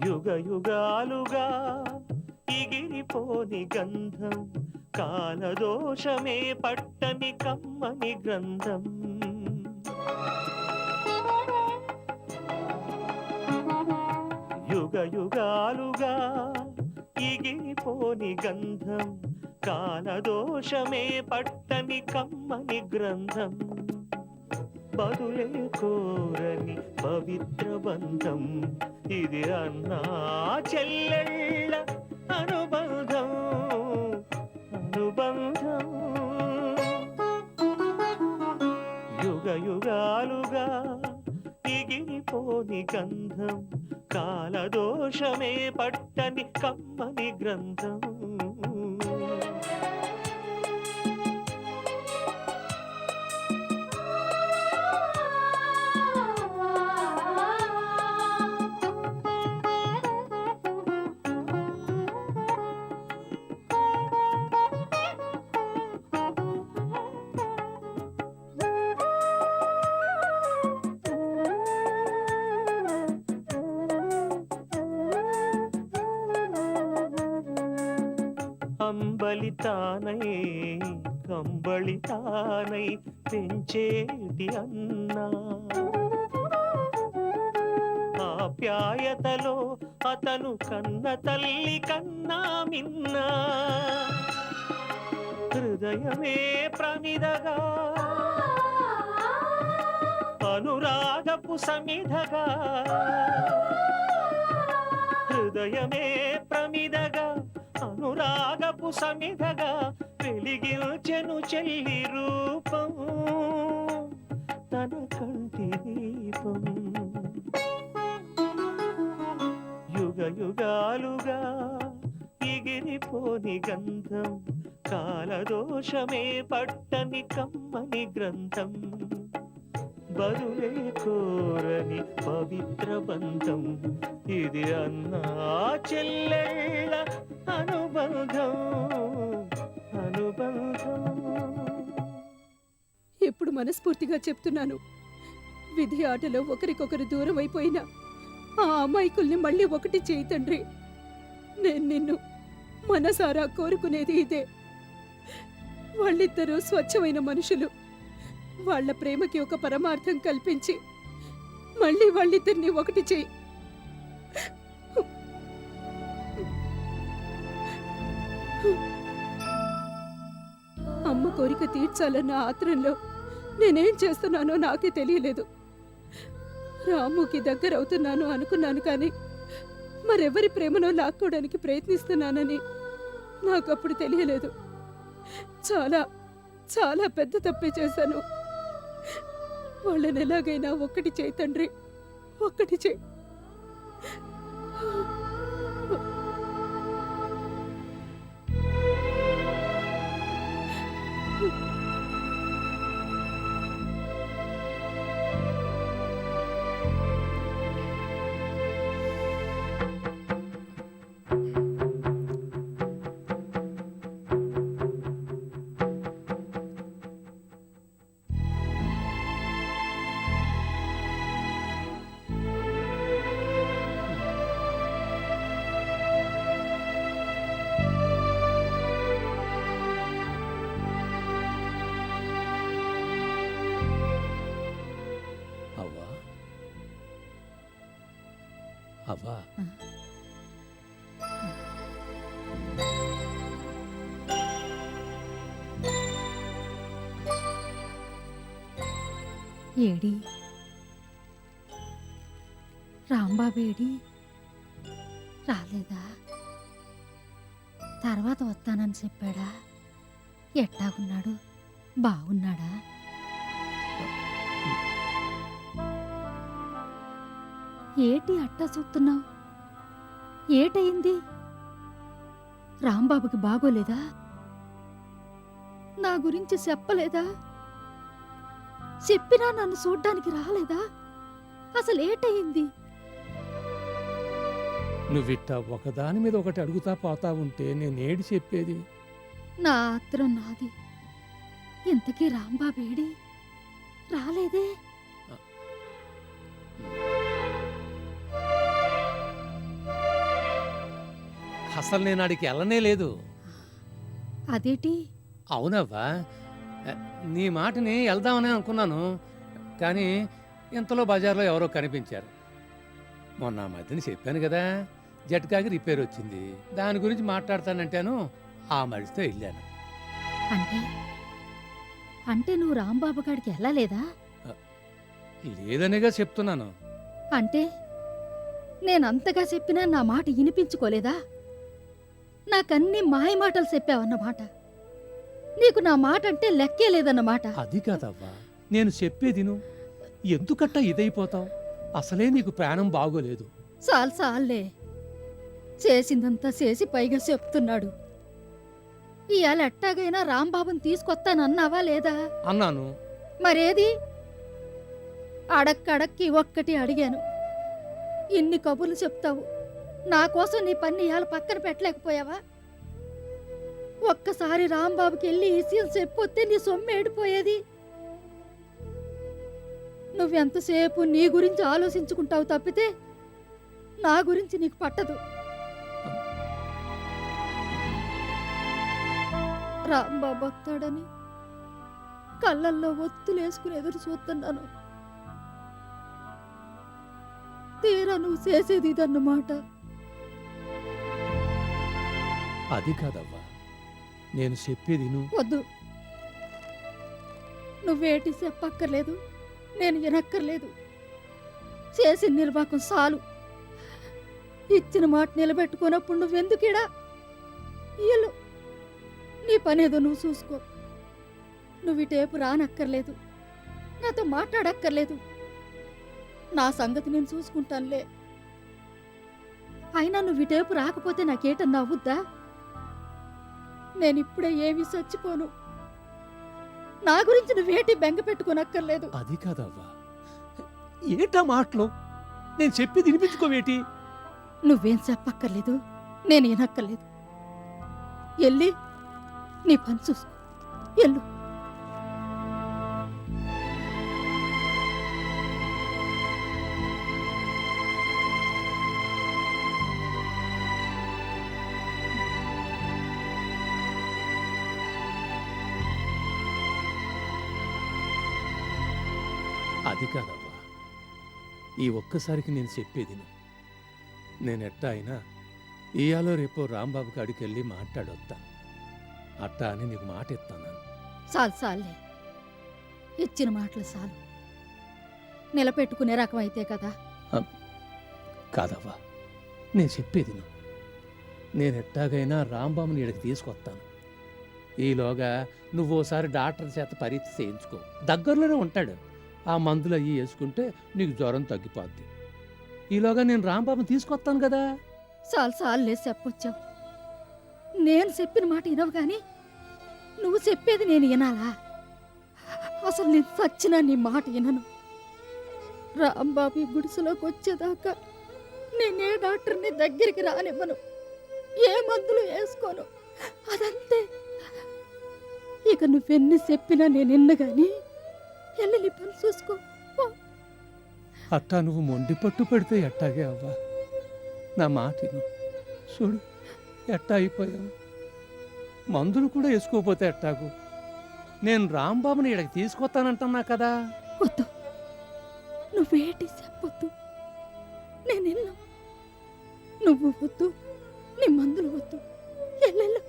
యుగ యుగాలుగా ఇగిరిపోని గంధం, కాలదోషమే పట్టని కమ్మని గ్రంథం. యుగ యుగాలుగా ఇగిరిపోని గంధం, కాలదోషమే పట్టని కమ్మని గ్రంథం. బదులే కోరని పవిత్ర బంధం, ఇది అన్నా చెల్లెళ్ళ అనుబంధం. అనుబంధం యుగ యుగాలుగా ఇగిరిపోని గంధం, కాలదోషమే పట్టని కమ్మని గ్రంథం. అంబలితానై కంబళితానై పెంచేటి అన్నా, ఆప్యాయతలో అతను కన్న తల్లి కన్నా మిన్నా. హృదయమే ప్రమిదగా అనురాగపు సమిధగా, హృదయమే ప్రమిదగా అనురాగపు సమిధగా వెలిగించెను చెల్లి రూపం, తన కంటి దీపం. యుగ యుగాలుగా ఎగిరిపోని గంధం, కాలదోషమే పట్టని కమ్మని గ్రంథం. బదులే కోరని పవిత్ర బంధం, ఇది అన్నా చెల్లెళ్ళ అనుబంధం. అనుబంధం. ఇప్పుడు మనస్ఫూర్తిగా చెప్తున్నాను, విధి ఆటలో ఒకరికొకరు దూరం అయిపోయినా ఆ అమాయకుల్ని మళ్ళీ ఒకటి చేయి తండ్రి. నేను నిన్ను మనసారా కోరుకునేది ఇదే. వాళ్ళిద్దరూ స్వచ్ఛమైన మనుషులు. వాళ్ళ ప్రేమకి ఒక పరమార్థం కల్పించి మళ్ళీ వాళ్ళిద్దరిని ఒకటి చేయి. అమ్మ కోరిక తీర్చాలన్న ఆత్రంలో నేనేం చేస్తున్నానో నాకే తెలియలేదు. రాముకి దగ్గర అవుతున్నాను అనుకున్నాను, కానీ మరెవరి ప్రేమనో లాక్కోవడానికి ప్రయత్నిస్తున్నానని నాకప్పుడు తెలియలేదు. చాలా చాలా పెద్ద తప్పే చేశాను. వాళ్ళని ఎలాగైనా ఒక్కటి చేయి తండ్రి, ఒక్కటి చేయి. అవ్వా, ఏడి రాంబాబేడి రాలేదా? తర్వాత వస్తానని చెప్పాడా? ఎట్టాగున్నాడు? బాగున్నాడా? ఏటి అట్టా చూస్తున్నావు? ఏటయింది? రాంబాబుకి బాగోలేదా? నా గురించి చెప్పలేదా? చెప్పినా నన్ను చూడ్డానికి రాలేదా? అసలు ఏటయింది? నువ్విట్ట ఒకదాని మీద ఒకటి అడుగుతా పోతా ఉంటే నేనేడి చెప్పేది? నా ఆత్రం నాది. ఇంతకీ రాంబాబేడి రాలేదే? అసలు నేను ఆడికి వెళ్ళనే లేదు. అదేటి? అవునవ్వా, నీ మాటని వెళ్దామని అనుకున్నాను, కానీ ఇంతలో బజార్లో ఎవరో కనిపించారు. మొన్న ఆ మధ్యన చెప్పాను కదా, జట్కాకి రిపేర్ వచ్చింది, దాని గురించి మాట్లాడతానంటాను. ఆ మడితో వెళ్ళాను. అంటే అంటే నువ్వు రాంబాబు కాడికి వెళ్ళలేదా? లేదనేగా చెప్తున్నాను. అంటే నేనంతగా చెప్పినా నా మాట వినిపించుకోలేదా? నాకన్ని మాయమాటలు చెప్పావన్నమాట. నీకు నా మాట అంటే లెక్కే లేదన్నమాట. అది కాదవ్వా, నేను చెప్పేది నువ్వు ఎందుకట్టా ఇదైపోతావు? అసలే నీకు ప్రాణం బాగోలేదు. సాల్లే, చేసిందంతా చేసి పైగా చెప్తున్నాడు. ఇవాళ ఎట్టాగైనా రాంబాబుని తీసుకొస్తానన్నావా లేదా? అన్నాను. మరేది? అడక్కడక్కి ఒక్కటి అడిగాను. ఇన్ని కబుర్లు చెప్తావు, నా కోసం నీ పని ఇవాళ పక్కన పెట్టలేకపోయావా? ఒక్కసారి రాంబాబుకి వెళ్ళి ఈ విషయం చెప్పొస్తే నీ సొమ్ము ఏడిపోయేది. నువ్వెంతసేపు నీ గురించి ఆలోచించుకుంటావు తప్పితే నా గురించి నీకు పట్టదు. రాంబాబు వస్తాడని కళ్ళల్లో ఒత్తులేసుకుని ఎదురు చూస్తున్నాను. తీరా నువ్వు చేసేది ఇదన్నమాట. అది కాదవ్వా, నేను చెప్పేది నువ్వు. వద్దు, నువ్వేటి చెప్పక్కర్లేదు, నేను వినక్కర్లేదు. చేసిన నిర్వాకం చాలు. ఇచ్చిన మాట నిలబెట్టుకున్నప్పుడు నువ్వెందుకిడా? ఇల్లు నీ పనేదో నువ్వు చూసుకో. నువ్వు ఇటేపు రానక్కర్లేదు, నాతో మాట్లాడక్కర్లేదు. నా సంగతి నేను చూసుకుంటానులే. అయినా నువ్వు ఇటేపు రాకపోతే నాకేటన్నా అవుద్దా? నేనిప్పుడే ఏమీ చచ్చిపోను. నా గురించి నువ్వేటి బెంగ పెట్టుకోనక్కర్లేదు. అది కాదవ్వా, ఏటా మాటలు? నేను చెప్పేది వినిపించుకోవేటి? నువ్వేం చెప్పక్కర్లేదు, నేను వినక్కర్లేదు. ఎల్లి నీ పని చూసుకో. ఎల్లు. అది కాదవ్వా, ఈ ఒక్కసారికి నేను చెప్పేది నువ్వు. నేనెట్టా అయినా ఇయాలో రేపో రాంబాబు కాడికి వెళ్ళి మాట్లాడొత్తాను. అట్టా అని నీకు మాట ఇస్తాను. చాలే, ఇచ్చిన మాటలు చాలు. నిలబెట్టుకునే రకం అయితే కదా. కాదవ్వా, నేను చెప్పేది నువ్వు. నేనెట్టాగైనా రాంబాబుని ఇక్కడికి తీసుకొస్తాను. ఈలోగా నువ్వోసారి డాక్టర్ చేత పరీక్ష చేయించుకో, దగ్గరలోనే ఉంటాడు. ఆ మందులు అయ్యి వేసుకుంటే నీకు జ్వరం తగ్గిపోద్ది. ఈలోగా నేను రాంబాబుని తీసుకొస్తాను కదా. చాలే చెప్పొచ్చావు. నేను చెప్పిన మాట వినవు గాని నువ్వు చెప్పేది నేను వినాలా? అసలు నేను చచ్చినా నీ మాట వినను. రాంబాబు ఈ గుడిసెలోకి వచ్చేదాకా నేనే డాక్టర్ని దగ్గరికి రానివ్వను, ఏ మందులు వేసుకోను. అదంతే. ఇక నువ్వెన్ని చెప్పినా నేను విన్నగాని వెళ్ళి నీ పని చూసుకో. అట్టా నువ్వు మొండి పట్టు పెడితే ఎట్టాగే అవ్వా? నా మాట విను. చూడు ఎట్టా అయిపోయావు. మందులు కూడా వేసుకోపోతే ఎట్టాగు? నేను రాంబాబుని ఇక్కడికి తీసుకొస్తానంటున్నా కదా. వద్దు, నువ్వేటి చెప్పొద్దు. నేను విన్నా. నువ్వు వద్దు, నీ మందులు వద్దు. ఎల్లెల్లు.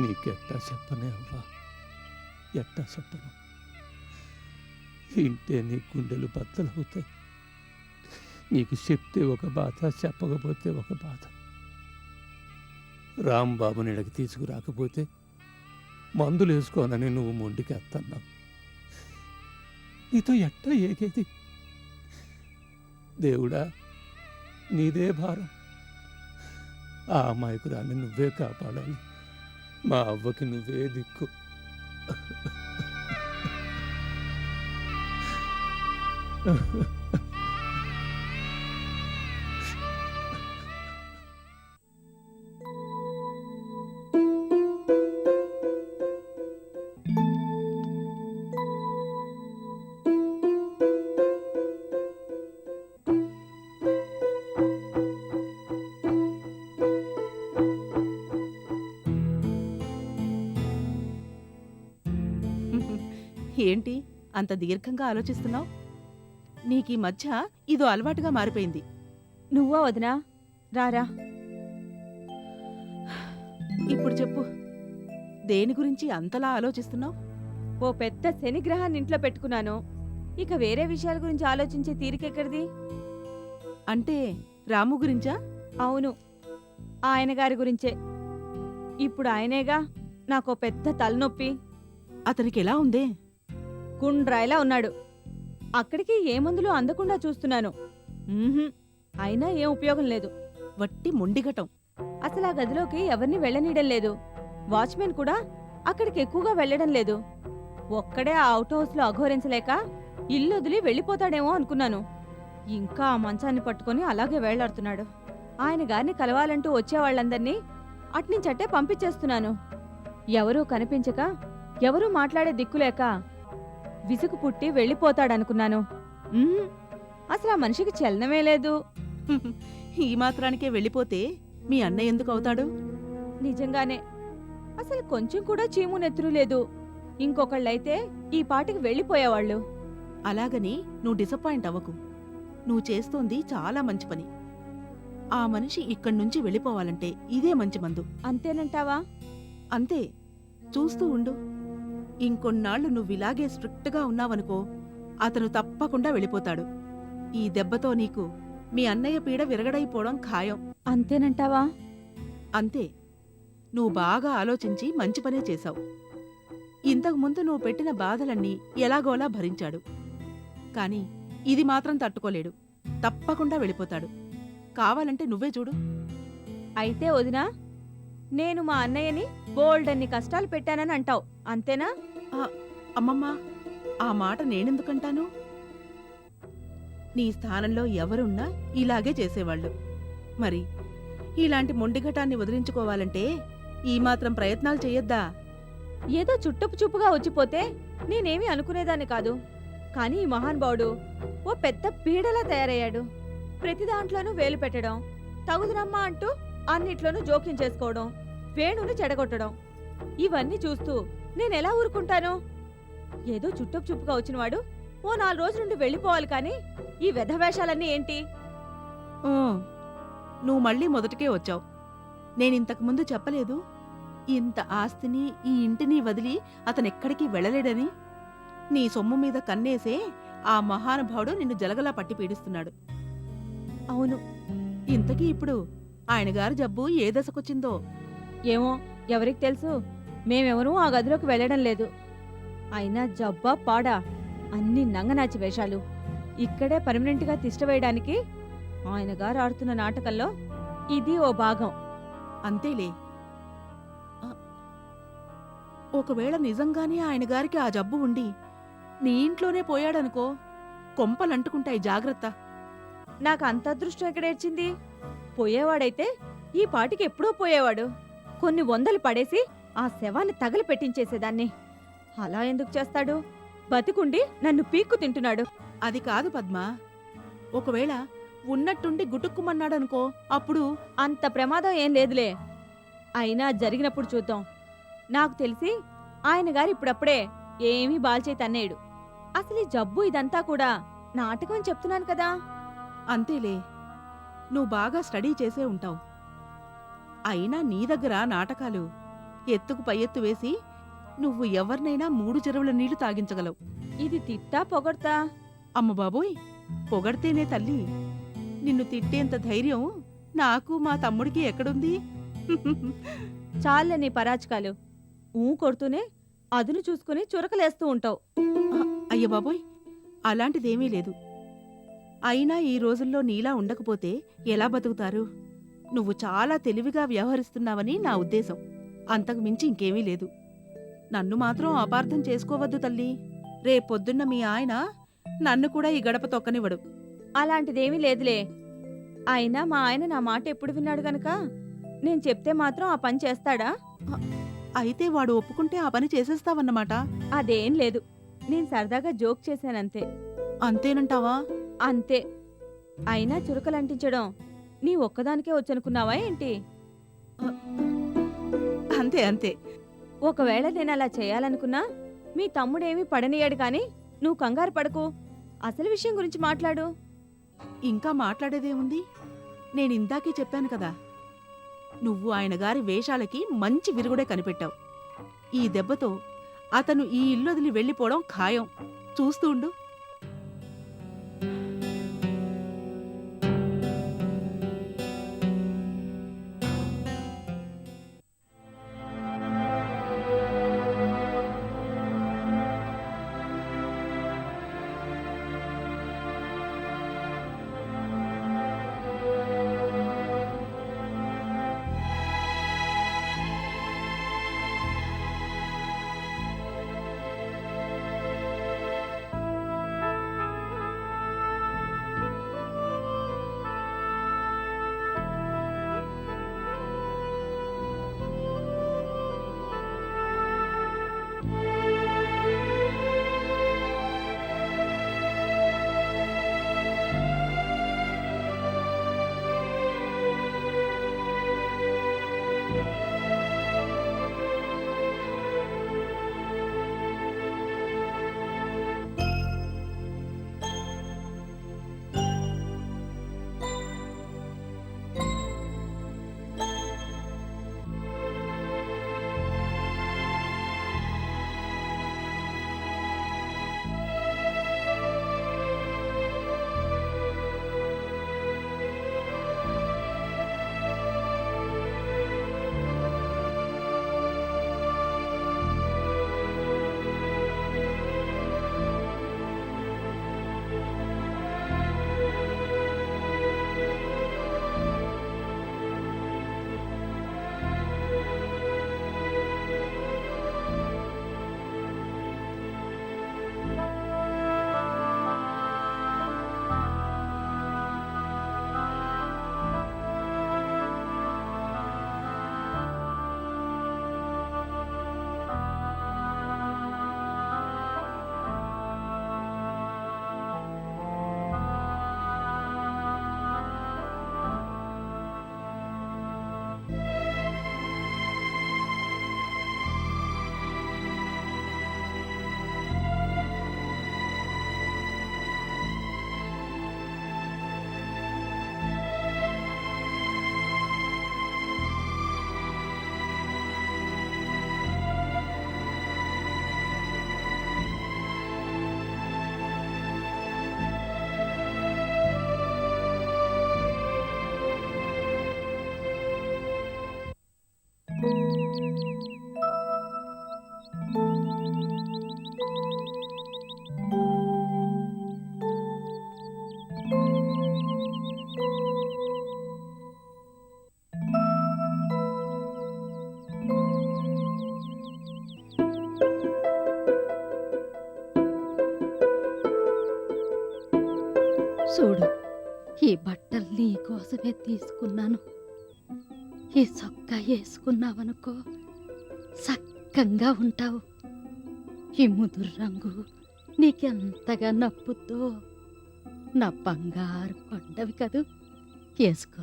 నీకెట్టా చెప్పనే అవ్వా, ఎట్టా చెప్పను. వింటే నీ గుండెలు బద్దలవుతాయి. నీకు చెప్తే ఒక బాధ, చెప్పకపోతే ఒక బాధ. రాంబాబుని ఇడకి తీసుకురాకపోతే మందులు వేసుకోనని నువ్వు మొండికెత్తన్నావు. నీతో ఎట్టా ఏగేది? దేవుడా, నీదే భారం. ఆ అమాయకురాన్ని నువ్వే కాపాడాలి. మా అవ్వకి నువ్వే దిక్కు. ఏంటి అంత దీర్ఘంగా ఆలోచిస్తున్నావు? నీకీ మధ్య ఇదో అలవాటుగా మారిపోయింది. నువ్వా వదినా? రారా. ఇప్పుడు చెప్పు, దేని గురించి అంతలా ఆలోచిస్తున్నావు? ఓ పెద్ద శనిగ్రహాన్ని ఇంట్లో పెట్టుకున్నాను. ఇక వేరే విషయాల గురించి ఆలోచించే తీరికెక్కడిది? అంటే రాము గురించా? అవును, ఆయన గారి గురించే. ఇప్పుడు ఆయనేగా నాకో పెద్ద తలనొప్పి. అతనికి ఎలా ఉందే? గుండ్రాయిలా ఉన్నాడు. అక్కడికి ఏ మందులు అందకుండా చూస్తున్నాను. అయినా ఏం ఉపయోగం లేదు. వట్టి మొండిఘటం. అసలు ఆ గదిలోకి ఎవరిని వెళ్ళనీయడం లేదు. వాచ్మెన్ కూడా అక్కడికి ఎక్కువగా వెళ్ళడం లేదు. ఒక్కడే ఆ అవుట్ హౌస్లో అఘోరించలేక ఇల్లు వదిలి వెళ్ళిపోతాడేమో అనుకున్నాను. ఇంకా ఆ మంచాన్ని పట్టుకొని అలాగే వేళ్లాడుతున్నాడు. ఆయన గారిని కలవాలంటూ వచ్చేవాళ్ళందర్నీ అట్నుంచట్టే పంపించేస్తున్నాను. ఎవరూ కనిపించక, ఎవరూ మాట్లాడే దిక్కులేక విసుగు పుట్టి వెళ్ళిపోతాడనుకున్నాను. అసలు ఆ మనిషికి చలనమే లేదు. ఈ మాత్రానికే వెళ్ళిపోతే మీ అన్నయ్య ఎందుకు అవుతాడు? నిజంగానే అసలు కొంచెం కూడా చీము నెత్తురు లేదు. ఇంకొకళ్ళైతే ఈ పాటికి వెళ్ళిపోయేవాళ్ళు. అలాగని నువ్వు డిసప్పాయింట్ అవ్వకు. నువ్వు చేస్తోంది చాలా మంచి పని. ఆ మనిషి ఇక్కడ్నుంచి వెళ్ళిపోవాలంటే ఇదే మంచి మందు. అంతేనంటావా? అంతే. చూస్తూ ఉండు. ఇంకొన్నాళ్లు నువ్విలాగే స్ట్రిక్ట్గా ఉన్నావనుకో, అతను తప్పకుండా వెళ్ళిపోతాడు. ఈ దెబ్బతో నీకు మీ అన్నయ్య పీడ విరగడైపోవడం ఖాయం. అంతేనంటావా? అంతే. నువ్వు బాగా ఆలోచించి మంచి పనే చేశావు. ఇంతకుముందు నువ్వు పెట్టిన బాధలన్నీ ఎలాగోలా భరించాడు. కాని ఇది మాత్రం తట్టుకోలేడు. తప్పకుండా వెళ్ళిపోతాడు. కావాలంటే నువ్వే చూడు. అయితే వదినా, నేను మా అన్నయ్యని బోల్డన్ని కష్టాలు పెట్టానని అంటావు, అంతేనా? అమ్మమ్మ, ఆ మాట నేనెందుకంటాను? నీ స్థానంలో ఎవరున్నా ఇలాగే చేసేవాళ్ళు. మరి ఇలాంటి మొండిఘటాన్ని వదిలించుకోవాలంటే ఈ మాత్రం ప్రయత్నాలు చెయ్యొద్దా? ఏదో చుట్టపు చూపుగా వచ్చిపోతే నేనేమీ అనుకునేదాన్ని కాదు. కానీ ఈ మహానుభావుడు ఓ పెద్ద పీడలా తయారయ్యాడు. ప్రతి దాంట్లోనూ వేలు పెట్టడం, తగుదునమ్మా అంటూ అన్నిట్లోనూ జోక్యం చేసుకోవడం, వేణుని చెడగొట్టడం. ఇవన్నీ చూస్తూ నేనెలా ఊరుకుంటాను? ఏదో చుట్టపు చూపుగా వచ్చినవాడు ఓ 4 రోజుల నుండి వెళ్ళిపోవాలి. కానీ ఈ వెధవేషాలన్నీ ఏంటి? నువ్వు మళ్ళీ మొదటికే వచ్చావు. నేనింతకుముందు చెప్పలేదు ఇంత ఆస్తిని, ఈ ఇంటిని వదిలి అతనెక్కడికి వెళ్ళలేడని? నీ సొమ్ము మీద కన్నేసే ఆ మహానుభావుడు నిన్ను జలగలా పట్టి పీడిస్తున్నాడు. అవును. ఇంతకీ ఇప్పుడు ఆయన గారి జబ్బు ఏ దశకొచ్చిందో? ఏమో, ఎవరికి తెలుసు? మేమెవరూ ఆ గదిలోకి వెళ్ళడం లేదు. అయినా జబ్బా పాడా అన్ని నంగనాచి వేషాలు. ఇక్కడే పర్మనెంట్గా తిష్టవేయడానికి ఆయన గారు ఆడుతున్న నాటకంలో ఇది ఓ భాగం. అంతేలే. ఒకవేళ నిజంగానే ఆయన గారికి ఆ జబ్బు ఉండి నీ ఇంట్లోనే పోయాడనుకో, కొంపలంటుకుంటాయి. జాగ్రత్త. నాకు అంత అదృష్టం ఎక్కడేర్చింది? పోయేవాడైతే ఈ పాటికి ఎప్పుడో పోయేవాడు. కొన్ని వందలు పడేసి ఆ శవాన్ని తగలు పెట్టించేసేదాన్ని. అలా ఎందుకు చేస్తాడు? బతికుండి నన్ను పీక్కు తింటున్నాడు. అది కాదు పద్మ. ఒకవేళ ఉన్నట్టుండి గుటుక్కుమన్నాడనుకో, అప్పుడు అంత ప్రమాదం ఏం లేదులే. అయినా జరిగినప్పుడు చూద్దాం. నాకు తెలిసి ఆయన గారు ఇప్పుడప్పుడే ఏమీ బాల్చేయి తన్నేడు. అసలు ఈ జబ్బు ఇదంతా కూడా నాటకం అని చెప్తున్నాను కదా. అంతేలే. నువ్వు బాగా స్టడీ చేసే ఉంటావు. అయినా నీ దగ్గర నాటకాలు ఎత్తుకు పై ఎత్తు వేసి నువ్వు ఎవరినైనా 3 చెరువుల నీళ్లు తాగించగలవు. ఇది తిట్టా పొగడ్తా? అమ్మ బాబోయ్, పొగడితేనే తల్లి. నిన్ను తిట్టేంత ధైర్యం నాకు మా తమ్ముడికి ఎక్కడుంది? చాలే నీ పరాచకాలు. కొడుతూనే అదును చూసుకుని చురకలేస్తూ ఉంటావు. అయ్య బాబోయ్, అలాంటిదేమీ లేదు. అయినా ఈ రోజుల్లో నీలా ఉండకపోతే ఎలా బతుకుతారు? నువ్వు చాలా తెలివిగా వ్యవహరిస్తున్నావని నా ఉద్దేశం. అంతకు మించి ఇంకేమీ లేదు. నన్ను మాత్రం అపార్థం చేసుకోవద్దు తల్లి. రేపొద్దున్న మీ ఆయన నన్ను కూడా ఈ గడప తొక్కనివ్వడు. అలాంటిదేమీ లేదులే. అయినా మా ఆయన నా మాట ఎప్పుడు విన్నాడు గనక నేను చెప్తే మాత్రం ఆ పని చేస్తాడా? అయితే వాడు ఒప్పుకుంటే ఆ పని చేసేస్తావన్నమాట. అదేం లేదు, నేను సరదాగా జోక్ చేశానంతే. అంతేనంటావా? అంతే. అయినా చురకలంటించడం నీ ఒక్కదానికే వచ్చనుకున్నావా ఏంటి? అంతే అంతే. ఒకవేళ నేను అలా చేయాలనుకున్నా మీ తమ్ముడేమీ పడనీయాడు కాని నువ్వు కంగారు పడకు. అసలు విషయం గురించి మాట్లాడు. ఇంకా మాట్లాడేదేముంది? నేనిందాకే చెప్పాను కదా, నువ్వు ఆయన గారి వేషాలకి మంచి విరుగుడే కనిపెట్టావు. ఈ దెబ్బతో అతను ఈ ఇల్లొదిలి వెళ్ళిపోవడం ఖాయం. చూస్తూ ఉండు. చూడు, ఈ బట్టలు నీ కోసమే తీసుకున్నాను. ఈ చొక్కా వేసుకున్నావనుకో చక్కంగా ఉంటావు. ఈ ముదురు రంగు నీకెంతగా నప్పుద్దో. నా బంగారు కొండవి కదూ, వేసుకో.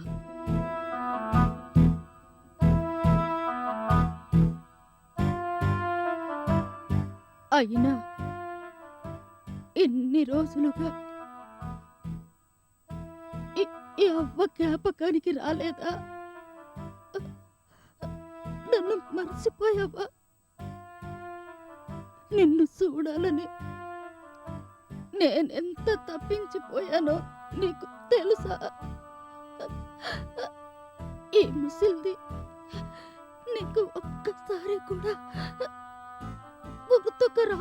అయినా ఇన్ని రోజులుగా ఈ అవ్వ జ్ఞాపకానికి రాలేదా? నన్ను మర్చిపోయావా? నిన్ను చూడాలని నేనెంత తప్పించిపోయానో నీకు తెలుసా? ఈ ముసిల్ది నీకు ఒక్కసారి కూడా గుర్తుకు రా